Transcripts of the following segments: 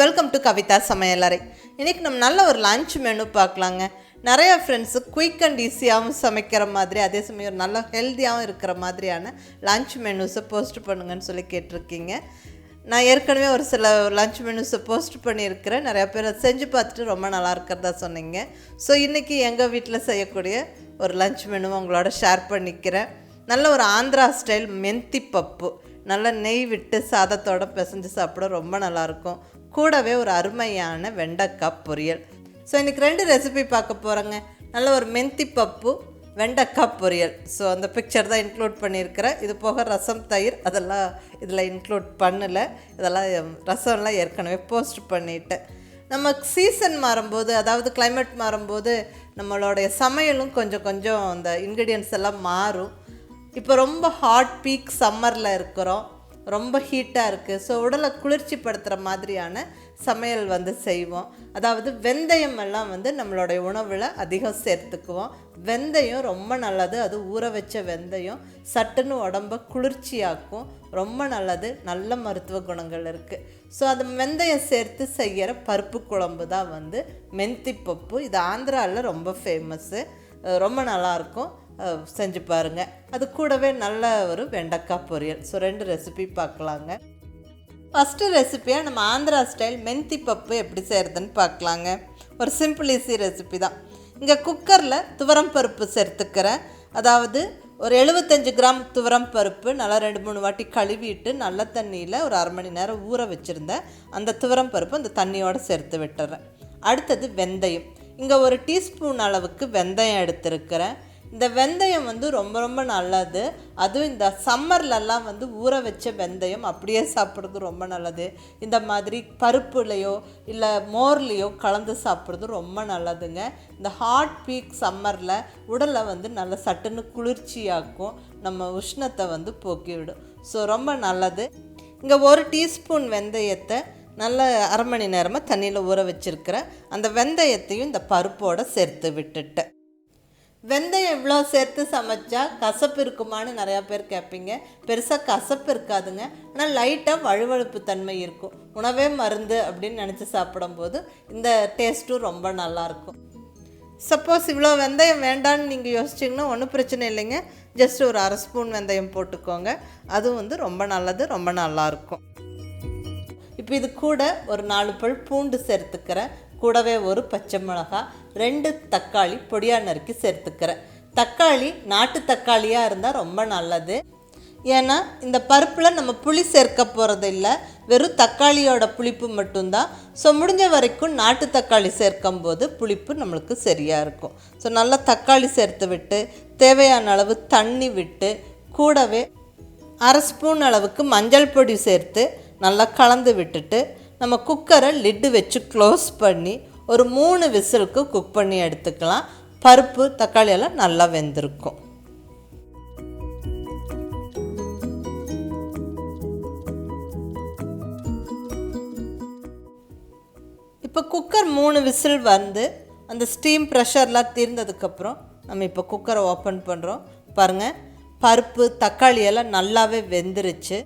Welcome to Kavitha சமையலறை. இன்றைக்கி நம்ம நல்ல ஒரு லஞ்ச் மெனு பார்க்கலாங்க. நிறையா ஃப்ரெண்ட்ஸு குயிக் அண்ட் ஈஸியாகவும் சமைக்கிற மாதிரி, அதே சமயம் ஒரு நல்ல ஹெல்த்தியாகவும் இருக்கிற மாதிரியான லஞ்ச் மெனுஸை போஸ்ட் பண்ணுங்கன்னு சொல்லி கேட்டிருக்கீங்க. நான் ஏற்கனவே ஒரு சில லஞ்ச் மெனுஸை போஸ்ட் பண்ணியிருக்கிறேன். நிறையா பேர் அதை செஞ்சு பார்த்துட்டு ரொம்ப நல்லா இருக்கிறதா சொன்னீங்க. ஸோ இன்றைக்கி எங்கள் வீட்டில் செய்யக்கூடிய ஒரு லஞ்ச் மெனுவை உங்களோட ஷேர் பண்ணிக்கிறேன். நல்ல ஒரு ஆந்திரா ஸ்டைல் மெந்தி பப்பு, நல்லா நெய் விட்டு சாதத்தோடு பிசைஞ்சு சாப்பிட ரொம்ப நல்லாயிருக்கும். கூடவே ஒரு அருமையான வெண்டைக்காய் பொரியல். ஸோ இன்றைக்கி 2 ரெசிபி பார்க்க போகிறேங்க. நல்ல ஒரு மெந்தி பப்பு, வெண்டைக்காய் பொரியல். ஸோ அந்த பிக்சர் தான் இன்க்ளூட் பண்ணியிருக்கிறேன். இது போக ரசம், தயிர் அதெல்லாம் இதில் இன்க்ளூட் பண்ணலை. இதெல்லாம் ரசம்லாம் ஏற்கனவே போஸ்ட் பண்ணிவிட்டேன். நம்ம சீசன் மாறும்போது, அதாவது கிளைமேட் மாறும்போது நம்மளுடைய சமையலும் கொஞ்சம் அந்த இன்க்ரீடியன்ட்ஸ் எல்லாம் மாறும். இப்போ ரொம்ப ஹாட் பீக் சம்மரில் இருக்கிறோம், ரொம்ப ஹீட்டாக இருக்குது. ஸோ உடலை குளிர்ச்சி படுத்துகிற மாதிரியான சமையல் செய்வோம். அதாவது வெந்தயம் எல்லாம் நம்மளுடைய உணவில் அதிகம் சேர்த்துக்குவோம். வெந்தயம் ரொம்ப நல்லது. அது ஊற வச்ச வெந்தயம் சட்டுன்னு உடம்பை குளிர்ச்சியாக்கும், ரொம்ப நல்லது. நல்ல மருத்துவ குணங்கள் இருக்குது. ஸோ அது வெந்தயம் சேர்த்து செய்கிற பருப்பு குழம்பு தான் மெந்தி பப்பு. இது ஆந்திராவில் ரொம்ப ஃபேமஸ்ஸு, ரொம்ப நல்லாயிருக்கும். செஞ்சு பாருங்கள். அது கூடவே நல்ல ஒரு வெண்டைக்காய் பொரியல். ஸோ 2 ரெசிபி பார்க்கலாங்க. ஃபஸ்ட்டு ரெசிப்பியாக நம்ம ஆந்திரா ஸ்டைல் மெந்தி பப்பு எப்படி செய்கிறதுன்னு பார்க்கலாங்க. ஒரு சிம்பிள் ஈஸி ரெசிபி தான். இங்கே குக்கரில் துவரம் பருப்பு சேர்த்துக்கிறேன். அதாவது ஒரு 75 கிராம் துவரம் பருப்பு நல்லா 2-3 வாட்டி கழுவிட்டு நல்ல தண்ணியில் ஒரு அரை மணி நேரம் ஊற வச்சுருந்தேன். அந்த துவரம் பருப்பு அந்த தண்ணியோடு சேர்த்து விட்டுறேன். அடுத்தது வெந்தயம். இங்கே ஒரு டீஸ்பூன் அளவுக்கு வெந்தயம் எடுத்துருக்கிறேன். இந்த வெந்தயம் ரொம்ப நல்லது. அதுவும் இந்த சம்மர்லலாம் ஊற வச்ச வெந்தயம் அப்படியே சாப்பிட்றது ரொம்ப நல்லது. இந்த மாதிரி பருப்புலையோ இல்லை மோர்லேயோ கலந்து சாப்பிட்றது ரொம்ப நல்லதுங்க. இந்த ஹாட் பீக் சம்மரில் உடலை நல்ல சட்டுன்னு குளிர்ச்சியாக்கும், நம்ம உஷ்ணத்தை போக்கிவிடும். ஸோ ரொம்ப நல்லது. இங்கே 1 டீஸ்பூன் வெந்தயத்தை நல்ல அரை மணி நேரமாக தண்ணியில் ஊற வச்சுருக்கிறேன். அந்த வெந்தயத்தையும் இந்த பருப்போடு சேர்த்து விட்டுட்டேன். வெந்தயம் இவ்வளோ சேர்த்து சமைச்சா கசப்பு இருக்குமான்னு நிறையா பேர் கேட்பீங்க. பெருசாக கசப்பு இருக்காதுங்க, ஆனால் லைட்டாக வழுவழுப்பு தன்மை இருக்கும். உணவே மருந்து அப்படின்னு நினச்சி சாப்பிடும்போது இந்த டேஸ்ட்டும் ரொம்ப நல்லாயிருக்கும். சப்போஸ் இவ்வளோ வெந்தயம் வேண்டான்னு நீங்கள் யோசிச்சிங்கன்னா ஒன்றும் பிரச்சனை இல்லைங்க. ஜஸ்ட் ஒரு அரை ஸ்பூன் வெந்தயம் போட்டுக்கோங்க. அதுவும் ரொம்ப நல்லது, ரொம்ப நல்லாயிருக்கும். இப்போ இது கூட ஒரு 4 பல் பூண்டு சேர்த்துக்கிறேன். கூடவே ஒரு பச்சை மிளகாய், 2 தக்காளி பொடியாக நறுக்கி சேர்த்துக்கிறேன். தக்காளி நாட்டு தக்காளியாக இருந்தால் ரொம்ப நல்லது. ஏன்னா இந்த பருப்பில் நம்ம புளி சேர்க்க போகிறது இல்லை, வெறும் தக்காளியோட புளிப்பு மட்டும்தான். ஸோ முடிஞ்ச வரைக்கும் நாட்டு தக்காளி சேர்க்கும் போது புளிப்பு நம்மளுக்கு சரியாக இருக்கும். ஸோ நல்லா தக்காளி சேர்த்து விட்டு தேவையான அளவு தண்ணி விட்டு கூடவே அரை ஸ்பூன் அளவுக்கு மஞ்சள் பொடி சேர்த்து நல்லா கலந்து விட்டுட்டு நம்ம குக்கரை லிட்டு வச்சு க்ளோஸ் பண்ணி ஒரு 3 விசிலுக்கு குக் பண்ணி எடுத்துக்கலாம். பருப்பு தக்காளி எல்லாம் நல்லா வெந்திருக்கும். இப்போ குக்கர் 3 விசில் அந்த ஸ்டீம் ப்ரெஷர்லாம் தீர்ந்ததுக்கப்புறம் நம்ம இப்போ குக்கரை ஓப்பன் பண்ணுறோம். பாருங்கள், பருப்பு தக்காளி எல்லாம் நல்லாவே வெந்துருச்சு.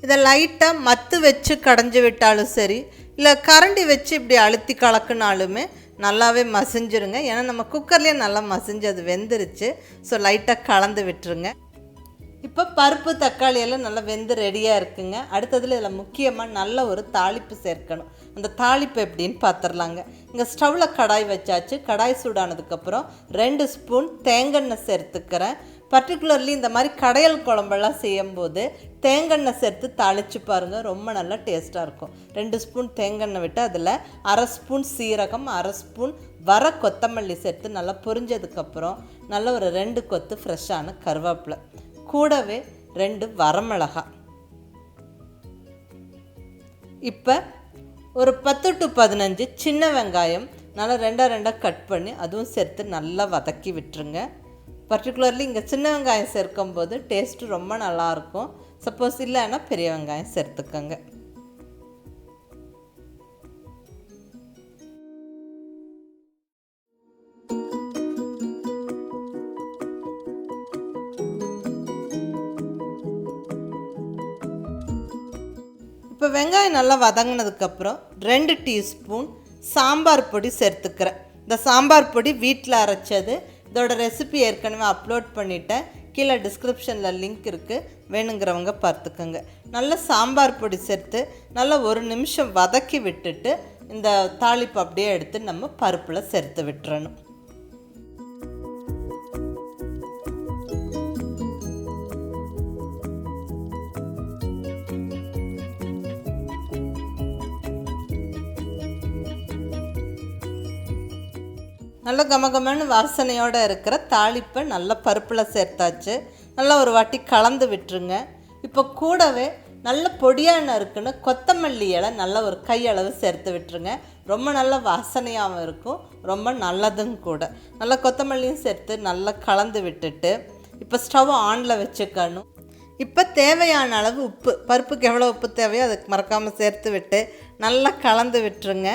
இதை லைட்டாக மத்து வச்சு கடைஞ்சி விட்டாலும் சரி, இல்லை கரண்டி வச்சு இப்படி அழுத்தி கலக்குனாலுமே நல்லாவே மசிஞ்சிருங்க. ஏன்னா நம்ம குக்கர்லேயே நல்லா மசிஞ்சு அது வெந்துருச்சு. ஸோ லைட்டாக கலந்து விட்டுருங்க. இப்போ பருப்பு தக்காளி எல்லாம் நல்லா வெந்து ரெடியாக இருக்குங்க. அடுத்ததில் இதில் முக்கியமாக நல்ல ஒரு தாளிப்பு சேர்க்கணும். அந்த தாளிப்பு எப்படின்னு பார்த்துடலாங்க. இங்கே ஸ்டவ்வில் கடாய் வச்சாச்சு. கடாய் சூடானதுக்கப்புறம் 2 ஸ்பூன் தேங்காய் சேர்த்துக்கிறேன். பர்டிகுலர்லி இந்த மாதிரி கடையல் குழம்பெல்லாம் செய்யும்போது தேங்காய் சேர்த்து தாளித்து பாருங்கள், ரொம்ப நல்லா டேஸ்ட்டாக இருக்கும். 2 ஸ்பூன் தேங்காய் விட்டு அதில் அரை ஸ்பூன் சீரகம், அரை ஸ்பூன் வர கொத்தமல்லி சேர்த்து நல்லா பொரிஞ்சதுக்கப்புறம் நல்ல ஒரு 2 கொத்து ஃப்ரெஷ்ஷான கருவேப்பிலை, கூடவே 2 வரமிளகாய். இப்போ ஒரு 10 to 15 சின்ன வெங்காயம் நல்லா 2 கட் பண்ணி அதுவும் சேர்த்து நல்லா வதக்கி விட்டுருங்க. பர்டிகுலர்லி இங்கே சின்ன வெங்காயம் சேர்க்கும்போது டேஸ்ட்டு ரொம்ப நல்லாயிருக்கும். சப்போஸ் இல்லைன்னா பெரிய வெங்காயம் சேர்த்துக்கோங்க. இப்போ வெங்காயம் நல்லா வதங்கினதுக்கப்புறம் 2 டீஸ்பூன் சாம்பார் பொடி சேர்த்துக்கிறேன். இந்த சாம்பார் பொடி வீட்டில் அரைச்சது. இதோட ரெசிபி ஏற்கனவே அப்லோட் பண்ணிட்டேன். கீழே டிஸ்கிரிப்ஷனில் லிங்க் இருக்குது, வேணுங்கிறவங்க பார்த்துக்கோங்க. நல்ல சாம்பார் பொடி சேர்த்து நல்லா 1 நிமிஷம் வதக்கி விட்டுட்டு இந்த தாளிப்பு அப்படியே எடுத்து நம்ம பருப்பில் சேர்த்து விட்டுறணும். நல்ல கமகமன்னு வாசனையோடு இருக்கிற தாளிப்பை நல்லா பருப்பில் சேர்த்தாச்சு. நல்லா ஒரு வாட்டி கலந்து விட்டுருங்க. இப்போ கூடவே நல்ல பொடியான இருக்குன்னு கொத்தமல்லி இலை நல்லா ஒரு கையளவு சேர்த்து விட்டுருங்க. ரொம்ப நல்ல வாசனையாகவும் இருக்கும், ரொம்ப நல்லதும் கூட. நல்லா கொத்தமல்லியும் சேர்த்து நல்லா கலந்து விட்டுட்டு இப்போ ஸ்டவ் ஆனில் வச்சுக்கணும். இப்போ தேவையான அளவு உப்பு, பருப்புக்கு எவ்வளோ உப்பு தேவையோ அதுக்கு மறக்காமல் சேர்த்து விட்டு நல்லா கலந்து விட்டுருங்க.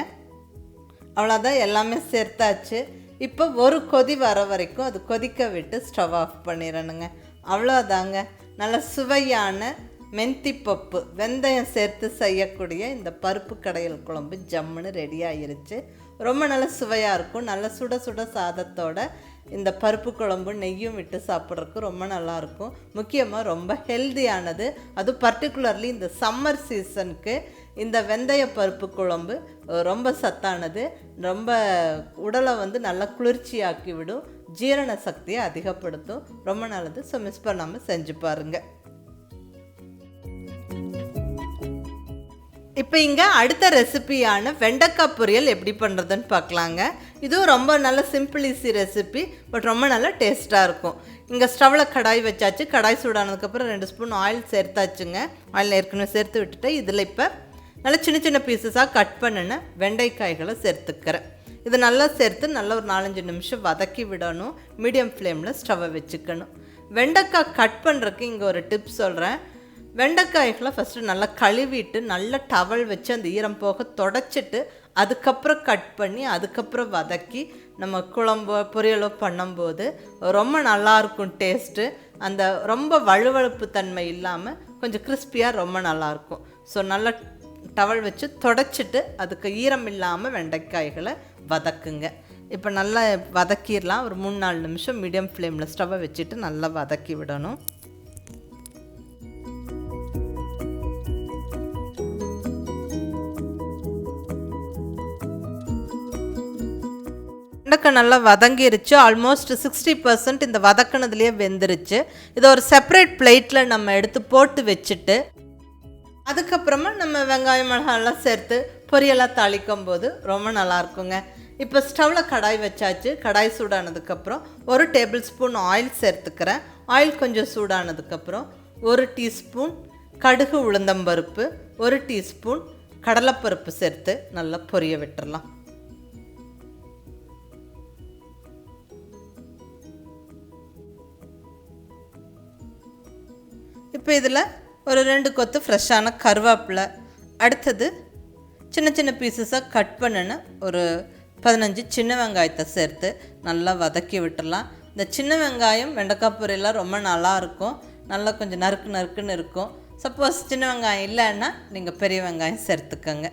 அவ்வளோதான், எல்லாமே சேர்த்தாச்சு. இப்போ ஒரு கொதி வர வரைக்கும் அது கொதிக்க விட்டு ஸ்டவ் ஆஃப் பண்ணிடணுங்க. அவ்வளோதாங்க, நல்ல சுவையான மெந்திப்பப்பு வெந்தயம் சேர்த்து செய்யக்கூடிய இந்த பருப்பு கடையல் குழம்பு ஜம்முன்னு ரெடி ஆகிருச்சு. ரொம்ப நல்ல சுவையாக இருக்கும். நல்ல சுட சுட சாதத்தோட இந்த பருப்பு குழம்பு நெய்யும் விட்டு சாப்பிட்றதுக்கு ரொம்ப நல்லாயிருக்கும். முக்கியமாக ரொம்ப ஹெல்தியானது. அது பர்டிகுலர்லி இந்த சம்மர் சீசனுக்கு இந்த வெந்தய பருப்பு குழம்பு ரொம்ப சத்தானது. ரொம்ப உடலை நல்லா குளிர்ச்சியாக்கி விடும், ஜீரண சக்தியை அதிகப்படுத்தும். ரொம்ப நல்லது. ஸோ மிஸ் பண்ணாமல் செஞ்சு பாருங்கள். இப்போ இங்கே அடுத்த ரெசிபியான வெண்டைக்காய் பொரியல் எப்படி பண்ணுறதுன்னு பார்க்கலாங்க. இதுவும் ரொம்ப நல்ல சிம்பிள் ஈஸி ரெசிபி, பட் ரொம்ப நல்லா டேஸ்ட்டாக இருக்கும். இங்கே ஸ்டவ்வில் கடாய் வச்சாச்சு. கடாய் சூடானதுக்கப்புறம் 2 ஸ்பூன் ஆயில் சேர்த்தாச்சுங்க. ஆயில் ஏற்கனவே சேர்த்து விட்டுட்டு இதில் இப்போ நல்லா சின்ன சின்ன பீசஸாக கட் பண்ணின வெண்டைக்காய்களை சேர்த்துக்கிறேன். இது நல்லா சேர்த்து நல்லா ஒரு 4-5 நிமிஷம் வதக்கி விடணும். மீடியம் ஃப்ளேமில் ஸ்டவ்வை வச்சுக்கணும். வெண்டைக்காய் கட் பண்ணுறதுக்கு இங்கே ஒரு டிப்ஸ் சொல்கிறேன். வெண்டைக்காய்களை ஃபஸ்ட்டு நல்லா கழுவிட்டு நல்ல டவல் வச்சு அந்த ஈரம் போக தொடச்சிட்டு அதுக்கப்புறம் கட் பண்ணி அதுக்கப்புறம் வதக்கி நம்ம குழம்போ பொரியலோ பண்ணும்போது ரொம்ப நல்லாயிருக்கும் டேஸ்ட்டு. அந்த ரொம்ப வழுவழுப்பு தன்மை இல்லாமல் கொஞ்சம் கிறிஸ்பியாக ரொம்ப நல்லாயிருக்கும். ஸோ நல்லா டவல் வச்சு தொடச்சிட்டு அதுக்கு ஈரம் இல்லாமல் வெண்டைக்காய்களை வதக்குங்க. இப்போ நல்லா வதக்கிடலாம். ஒரு 3-4 நிமிஷம் மீடியம் ஃப்ளேமில் ஸ்டவ்வை வச்சுட்டு நல்லா வதக்கி விடணும். வெண்டைக்காய் நல்லா வதங்கிருச்சு. ஆல்மோஸ்ட் 60% இந்த வதக்கினதுலேயே வெந்துருச்சு. இதை ஒரு செப்பரேட் பிளேட்டில் நம்ம எடுத்து போட்டு வச்சுட்டு அதுக்கப்புறமா நம்ம வெங்காயம் மிளகாயெல்லாம் சேர்த்து பொரியலாக தாளிக்கும் போது ரொம்ப நல்லாயிருக்குங்க. இப்போ ஸ்டவ்வில் கடாய் வச்சாச்சு. கடாய் சூடானதுக்கப்புறம் 1 டேபிள் ஸ்பூன் ஆயில் சேர்த்துக்கிறேன். ஆயில் கொஞ்சம் சூடானதுக்கப்புறம் 1 டீஸ்பூன் கடுகு உளுந்தம்பருப்பு, 1 டீஸ்பூன் கடலைப்பருப்பு சேர்த்து நல்லா பொரிய விட்டுடலாம். இப்போ இதில் ஒரு 2 கொத்து ஃப்ரெஷ்ஷான கருவேப்பிலை, அடுத்தது சின்ன சின்ன பீசஸாக கட் பண்ணின ஒரு 15 சின்ன வெங்காயத்தை சேர்த்து நல்லா வதக்கி விட்டுடலாம். இந்த சின்ன வெங்காயம் வெண்டைக்காய் பொரியெல்லாம் ரொம்ப நல்லாயிருக்கும். நல்லா கொஞ்சம் நறுக்கு நறுக்குன்னு இருக்கும். சப்போஸ் சின்ன வெங்காயம் இல்லைன்னா நீங்கள் பெரிய வெங்காயம் சேர்த்துக்கோங்க.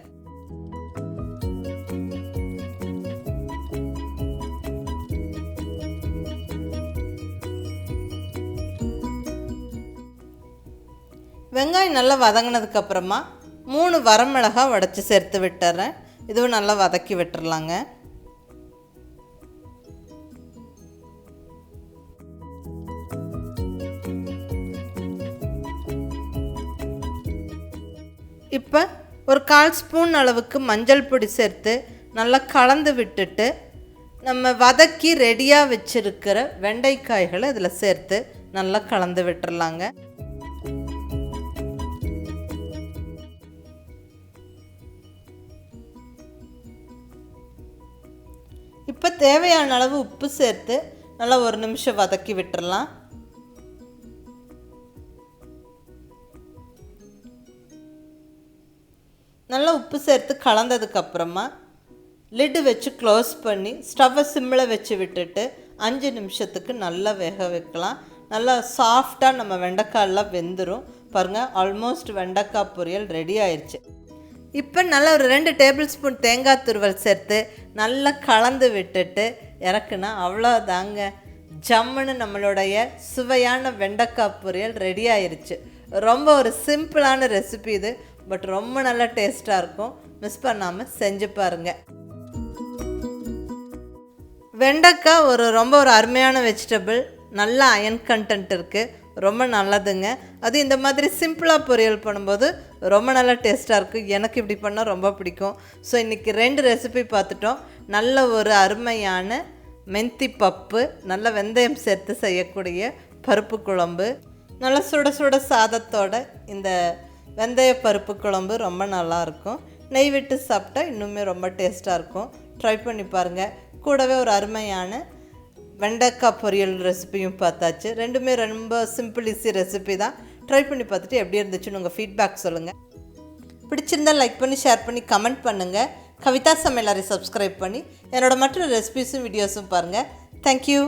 வெங்காயம் நல்லா வதங்கினதுக்கப்புறமா 3 வரமிளகாய் உடச்சி சேர்த்து விட்டுறேன். இதுவும் நல்லா வதக்கி விட்டுறலாங்க. இப்போ ஒரு 1/4 ஸ்பூன் அளவுக்கு மஞ்சள் பொடி சேர்த்து நல்லா கலந்து விட்டுட்டு நம்ம வதக்கி ரெடியாக வச்சுருக்கிற வெண்டைக்காய்களை இதில் சேர்த்து நல்லா கலந்து விட்டுறலாங்க. இப்போ தேவையான அளவு உப்பு சேர்த்து நல்லா 1 நிமிஷம் வதக்கி விட்டுறலாம். நல்லா உப்பு சேர்த்து கலந்ததுக்கப்புறமா லிட்டு வச்சு க்ளோஸ் பண்ணி ஸ்டவ்வை சிம்மில் வச்சு விட்டுட்டு 5 நிமிஷத்துக்கு நல்லா வேக வைக்கலாம். நல்லா சாஃப்டாக நம்ம வெண்டைக்காயெல்லாம் வெந்துடும். பாருங்கள், ஆல்மோஸ்ட் வெண்டைக்காய் பொரியல் ரெடி ஆயிடுச்சு. இப்போ நல்லா ஒரு 2 டேபிள் ஸ்பூன் தேங்காய் துருவல் சேர்த்து நல்லா கலந்து விட்டுட்டு இறக்குனா அவ்வளோதாங்க. ஜம்முன்னு நம்மளுடைய சுவையான வெண்டைக்காய் பொரியல் ரெடி ஆயிடுச்சு. ரொம்ப ஒரு சிம்பிளான ரெசிபி இது, பட் ரொம்ப நல்லா டேஸ்ட்டாக இருக்கும். மிஸ் பண்ணாமல் செஞ்சு பாருங்கள். வெண்டைக்காய் ரொம்ப ஒரு அருமையான வெஜிடபிள். நல்ல அயன் கண்டென்ட் இருக்குது, ரொம்ப நல்லதுங்க. அது இந்த மாதிரி சிம்பிளாக பொரியல் பண்ணும்போது ரொம்ப நல்லா டேஸ்ட்டாக இருக்கும். எனக்கு இப்படி பண்ணால் ரொம்ப பிடிக்கும். ஸோ இன்றைக்கி 2 ரெசிபி பார்த்துட்டோம். நல்ல ஒரு அருமையான மெந்தி பப்பு, நல்ல வெந்தயம் சேர்த்து செய்யக்கூடிய பருப்பு குழம்பு, நல்ல சுட சுட சாதத்தோட இந்த வெந்தய பருப்பு குழம்பு ரொம்ப நல்லாயிருக்கும். நெய் விட்டு சாப்பிட்டா இன்னுமே ரொம்ப டேஸ்ட்டாக இருக்கும். ட்ரை பண்ணி பாருங்கள். கூடவே ஒரு அருமையான வெண்டைக்காய் பொரியல் ரெசிபியும் பார்த்தாச்சு. ரெண்டுமே ரொம்ப சிம்பிள் ஈஸி ரெசிபி தான். ட்ரை பண்ணி பார்த்துட்டு எப்படி இருந்துச்சுன்னு உங்கள் ஃபீட்பேக் சொல்லுங்கள். பிடிச்சிருந்தால் லைக் பண்ணி, ஷேர் பண்ணி, கமெண்ட் பண்ணுங்கள். கவிதா சமையலறை சப்ஸ்கிரைப் பண்ணி என்னோடய மற்ற ரெசிபிஸும் வீடியோஸும் பாருங்கள். தேங்க்யூ.